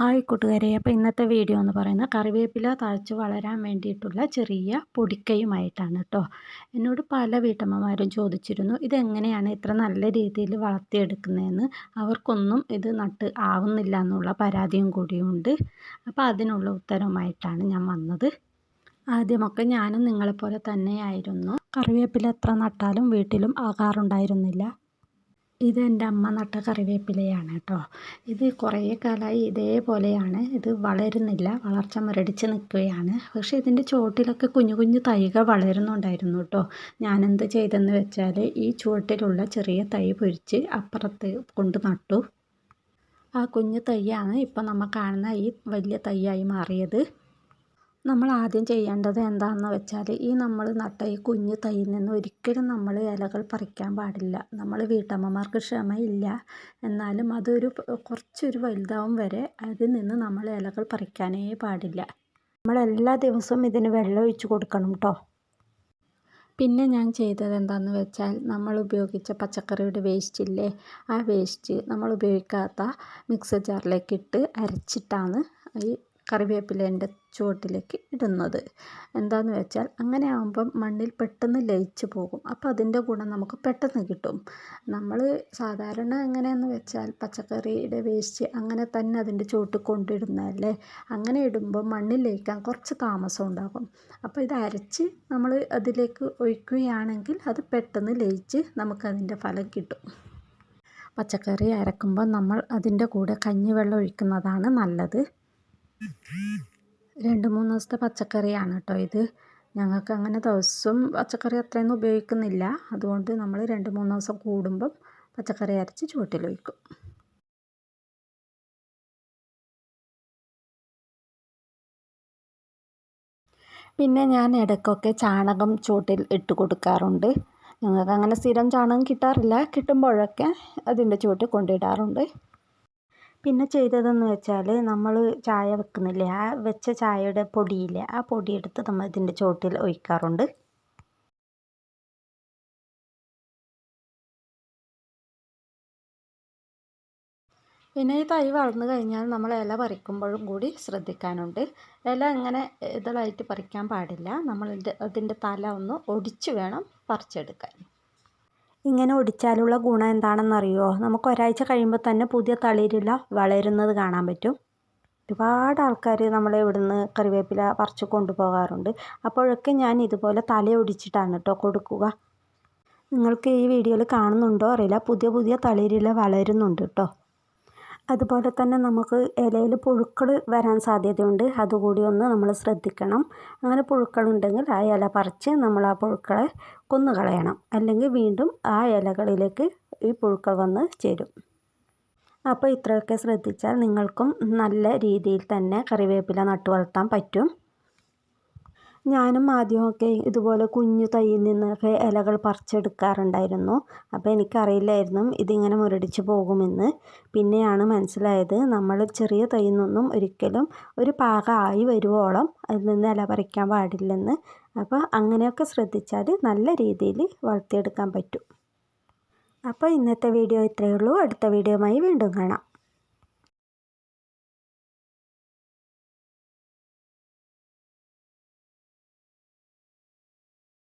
Hi കൂട്ടുകാരെ, അപ്പോൾ ഇന്നത്തെ വീഡിയോ എന്ന് പറയുന്നത് കറിവേപ്പില തഴച്ച് വളരാൻ വേണ്ടിയിട്ടുള്ള ചെറിയ പൊടിക്കൈയുമായിട്ടാണ് കേട്ടോ. എന്നോട് പല വീട്ടമ്മമാരും ചോദിച്ചിരുന്നു ഇതെങ്ങനെയാണ് ഇത്ര നല്ല രീതിയിൽ വളർത്തിയെടുക്കുന്നതെന്ന്. അവർക്കൊന്നും ഇത് നട്ട് ആവുന്നില്ല എന്നുള്ള പരാതിയും കൂടിയുണ്ട്. അപ്പോൾ അതിനുള്ള ഉത്തരവുമായിട്ടാണ് ഞാൻ വന്നത്. ആദ്യമൊക്കെ ഞാനും നിങ്ങളെപ്പോലെ തന്നെയായിരുന്നു. കറിവേപ്പില എത്ര നട്ടാലും വീട്ടിലും ആകാറുണ്ടായിരുന്നില്ല. ഇത് എൻ്റെ അമ്മ നട്ട കറിവേപ്പിലയാണ് കേട്ടോ. ഇത് കുറേ കാലമായി ഇതേപോലെയാണ്. ഇത് വളരുന്നില്ല, വളർച്ച മുരടിച്ച് നിൽക്കുകയാണ്. പക്ഷേ ഇതിൻ്റെ ചുവട്ടിലൊക്കെ കുഞ്ഞു കുഞ്ഞു തൈകൾ വളരുന്നുണ്ടായിരുന്നു കേട്ടോ. ഞാനെന്ത് ചെയ്തെന്ന് വെച്ചാൽ ഈ ചുവട്ടിലുള്ള ചെറിയ തൈ പൊരിച്ച് അപ്പുറത്ത് കൊണ്ട് നട്ടു. ആ കുഞ്ഞു തൈയാണ് ഇപ്പം നമ്മൾ കാണുന്ന ഈ വലിയ തൈയായി മാറിയത്. നമ്മൾ ആദ്യം ചെയ്യേണ്ടത് എന്താണെന്ന് വെച്ചാൽ നമ്മൾ നട്ട ഈ കുഞ്ഞു തൈയിൽ നിന്ന് ഒരിക്കലും നമ്മൾ ഇലകൾ പറിക്കാൻ പാടില്ല. നമ്മൾ വീട്ടമ്മമാർക്ക് ക്ഷമയില്ല, എന്നാലും അതൊരു കുറച്ചൊരു വലുതാവും വരെ അതിൽ നിന്ന് നമ്മൾ ഇലകൾ പറിക്കാനേ പാടില്ല. നമ്മൾ എല്ലാ ദിവസവും ഇതിന് വെള്ളം ഒഴിച്ച് കൊടുക്കണം കേട്ടോ. പിന്നെ ഞാൻ ചെയ്തത് എന്താണെന്ന് വെച്ചാൽ നമ്മൾ ഉപയോഗിച്ച പച്ചക്കറിയുടെ വേസ്റ്റ് ഇല്ലേ, ആ വേസ്റ്റ് നമ്മൾ ഉപയോഗിക്കാത്ത മിക്സർ ജാറിലേക്ക് ഇട്ട് അരച്ചിട്ടാണ് ഈ കറിവേപ്പിലേൻ്റെ ചുവട്ടിലേക്ക് ഇടുന്നത്. എന്താണെന്ന് വെച്ചാൽ അങ്ങനെ ആകുമ്പം മണ്ണിൽ പെട്ടെന്ന് ലയിച്ച് പോകും. അപ്പോൾ അതിൻ്റെ ഗുണം നമുക്ക് പെട്ടെന്ന് കിട്ടും. നമ്മൾ സാധാരണ എങ്ങനെയെന്ന് വെച്ചാൽ പച്ചക്കറിയുടെ വേസ്റ്റ് അങ്ങനെ തന്നെ അതിൻ്റെ ചുവട്ടിൽ കൊണ്ടിടുന്നതല്ലേ. അങ്ങനെ ഇടുമ്പോൾ മണ്ണിൽ ലയിക്കാൻ കുറച്ച് താമസം ഉണ്ടാകും. അപ്പോൾ ഇത് അരച്ച് നമ്മൾ അതിലേക്ക് ഒഴിക്കുകയാണെങ്കിൽ അത് പെട്ടെന്ന് ലയിച്ച് നമുക്കതിൻ്റെ ഫലം കിട്ടും. പച്ചക്കറി അരക്കുമ്പോൾ നമ്മൾ അതിൻ്റെ കൂടെ കഞ്ഞിവെള്ളം ഒഴിക്കുന്നതാണ് നല്ലത്. 2-3 ദിവസത്തെ പച്ചക്കറിയാണ് കേട്ടോ ഇത്. ഞങ്ങൾക്ക് അങ്ങനെ ദിവസം പച്ചക്കറി അത്രയൊന്നും ഉപയോഗിക്കുന്നില്ല. അതുകൊണ്ട് നമ്മൾ 2-3 ദിവസം കൂടുമ്പം പച്ചക്കറി അരച്ച് ചുവട്ടിലൊഴിക്കും. പിന്നെ ഞാൻ ഇടയ്ക്കൊക്കെ ചാണകം ചുവട്ടിൽ ഇട്ട് കൊടുക്കാറുണ്ട്. ഞങ്ങൾക്ക് അങ്ങനെ സ്ഥിരം ചാണകം കിട്ടാറില്ല, കിട്ടുമ്പോഴൊക്കെ അതിൻ്റെ ചുവട്ടിൽ കൊണ്ടിടാറുണ്ട്. പിന്നെ ചെയ്തതെന്ന് വെച്ചാൽ നമ്മൾ ചായ വെക്കുന്നില്ലേ, ആ വെച്ച ചായയുടെ പൊടിയില്ലേ, ആ പൊടിയെടുത്ത് നമ്മൾ ഇതിൻ്റെ ചുവട്ടിൽ ഒഴിക്കാറുണ്ട്. പിന്നെ ഈ തൈ വളർന്നു കഴിഞ്ഞാൽ നമ്മൾ ഇല പറിക്കുമ്പോഴും കൂടി ശ്രദ്ധിക്കാനുണ്ട്. ഇല ഇങ്ങനെ ഇതളായിട്ട് പറിക്കാൻ പാടില്ല. നമ്മൾ അതിൻ്റെ തല ഒന്ന് ഒടിച്ച് വേണം പറിച്ചെടുക്കാൻ. ഇങ്ങനെ ഒടിച്ചാലുള്ള ഗുണം എന്താണെന്നറിയുമോ? നമുക്ക് ഒരാഴ്ച കഴിയുമ്പോൾ തന്നെ പുതിയ തളിരില വളരുന്നത് കാണാൻ പറ്റും. ഒരുപാട് ആൾക്കാർ നമ്മളെ ഇവിടുന്ന് കറിവേപ്പില പറിച്ച് കൊണ്ടുപോകാറുണ്ട്. അപ്പോഴൊക്കെ ഞാൻ ഇതുപോലെ തല ഒടിച്ചിട്ടാണ് കേട്ടോ കൊടുക്കുക. നിങ്ങൾക്ക് ഈ വീഡിയോയിൽ കാണുന്നുണ്ടോ അറിയില്ല, പുതിയ പുതിയ തളിരില വളരുന്നുണ്ട് കേട്ടോ. അതുപോലെ തന്നെ നമുക്ക് ഇലയിൽ പുഴുക്കൾ വരാൻ സാധ്യതയുണ്ട്. അതുകൂടി ഒന്ന് നമ്മൾ ശ്രദ്ധിക്കണം. അങ്ങനെ പുഴുക്കളുണ്ടെങ്കിൽ ആ ഇല പറിച്ച് നമ്മൾ ആ പുഴുക്കളെ കൊന്നുകളയണം. അല്ലെങ്കിൽ വീണ്ടും ആ ഇലകളിലേക്ക് ഈ പുഴുക്കൾ വന്ന് ചേരും. അപ്പോൾ ഇത്രയൊക്കെ ശ്രദ്ധിച്ചാൽ നിങ്ങൾക്കും നല്ല രീതിയിൽ തന്നെ കറിവേപ്പില നട്ടു വളർത്താൻ പറ്റും. ഞാനും ആദ്യമൊക്കെ ഇതുപോലെ കുഞ്ഞു തൈയിൽ നിന്നൊക്കെ ഇലകൾ പറിച്ചെടുക്കാറുണ്ടായിരുന്നു. അപ്പോൾ എനിക്കറിയില്ലായിരുന്നു ഇതിങ്ങനെ മുരടിച്ച് പോകുമെന്ന്. പിന്നെയാണ് മനസ്സിലായത് നമ്മൾ ചെറിയ തൈയിൽ നിന്നും ഒരിക്കലും ഒരു പാകമായി വരുവോളം അതിൽ നിന്ന് ഇല പറിക്കാൻ പാടില്ലെന്ന്. അപ്പോൾ അങ്ങനെയൊക്കെ ശ്രദ്ധിച്ചാൽ നല്ല രീതിയിൽ വളർത്തിയെടുക്കാൻ പറ്റും. അപ്പോൾ ഇന്നത്തെ വീഡിയോ ഇത്രയേ ഉള്ളൂ. അടുത്ത വീഡിയോയുമായി വീണ്ടും കാണാം.